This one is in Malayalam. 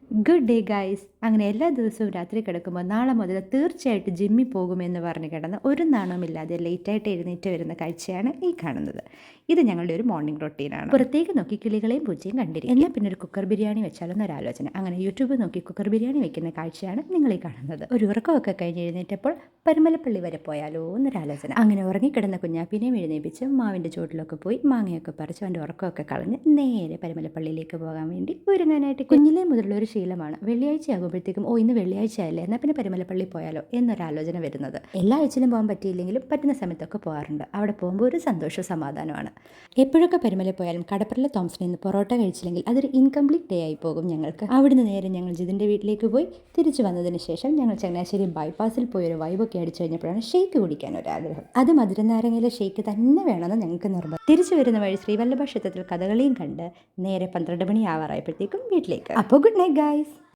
Good day guys. അങ്ങനെ എല്ലാ ദിവസവും രാത്രി കിടക്കുമ്പോൾ നാളെ മുതൽ തീർച്ചയായിട്ടും ജിമ്മിൽ പോകുമെന്ന് പറഞ്ഞ് കിടന്ന് ഒരു നാണവുമില്ലാതെ ലേറ്റായിട്ട് എഴുന്നേറ്റ് വരുന്ന കാഴ്ചയാണ് ഈ കാണുന്നത്. ഇത് ഞങ്ങളുടെ ഒരു മോർണിംഗ് റൊട്ടീനാണ്. പുറത്തേക്ക് നോക്കി കിളികളെയും പൂച്ചയും കണ്ടിരിക്കും. എന്നാൽ പിന്നെ ഒരു കുക്കർ ബിരിയാണി വെച്ചാലെന്നൊരാലോചന. അങ്ങനെ യൂട്യൂബ് നോക്കി കുക്കർ ബിരിയാണി വെക്കുന്ന കാഴ്ചയാണ് നിങ്ങൾ ഈ കാണുന്നത്. ഒരു ഉറക്കമൊക്കെ കഴിഞ്ഞ് എഴുന്നേറ്റപ്പോൾ പരുമലപ്പള്ളി വരെ പോയാലോ എന്നൊരാലോചന. അങ്ങനെ ഉറങ്ങിക്കിടന്ന കുഞ്ഞാപ്പിനെയും എഴുന്നേപ്പിച്ച് മാവിൻ്റെ ചുവട്ടിലൊക്കെ പോയി മാങ്ങയൊക്കെ പറിച്ച് അവൻ്റെ ഉറക്കമൊക്കെ കളഞ്ഞ് നേരെ പരുമലപ്പള്ളിയിലേക്ക് പോകാൻ വേണ്ടി ഒരുങ്ങാനായിട്ട് കുഞ്ഞിലേ മുതലുള്ള ഒരു ശീലമാണ്. വെള്ളിയാഴ്ച ആകുമ്പോഴത്തേക്കും ഇന്ന് വെള്ളിയാഴ്ച അല്ലേ, എന്നാൽ പിന്നെ പരുമലപ്പള്ളി പോയാലോ എന്നൊരാലോചന വരുന്നത്. എല്ലാ ആഴ്ചയിലും പോകാൻ പറ്റിയില്ലെങ്കിലും പറ്റുന്ന സമയത്തൊക്കെ പോകാറുണ്ട്. അവിടെ പോകുമ്പോൾ ഒരു സന്തോഷവും സമാധാനമാണ്. എപ്പോഴൊക്കെ പരുമല പോയാലും കടപ്പുറയിലെ തോംസണിൽ നിന്ന് പൊറോട്ട കഴിച്ചില്ലെങ്കിൽ അതൊരു ഇൻകംപ്ലീറ്റ് ഡേ ആയി പോകും ഞങ്ങൾക്ക്. അവിടുന്ന് നേരെ ഞങ്ങൾ ജിതിൻ്റെ വീട്ടിലേക്ക് പോയി തിരിച്ചു വന്നതിന് ശേഷം ഞങ്ങൾ ചങ്ങനാശ്ശേരി ബൈപ്പാസിൽ പോയി ഒരു വൈബൊക്കെ അടിച്ചു കഴിഞ്ഞപ്പോഴാണ് ഷേക്ക് കുടിക്കാൻ ഒരാഗ്രഹം. അത് മധുരനാരങ്ങയിലെ ഷേക്ക് തന്നെ വേണമെന്ന് ഞങ്ങൾക്ക് നിർബന്ധം. തിരിച്ചു വരുന്ന വഴി ശ്രീവല്ലഭ ക്ഷേത്രത്തിൽ കഥകളിയും കണ്ട് നേരെ 12 മണി ആവാറായപ്പോഴത്തേക്കും വീട്ടിലേക്ക്. അപ്പോൾ ഗുഡ് നൈറ്റ് ഗൈസ്.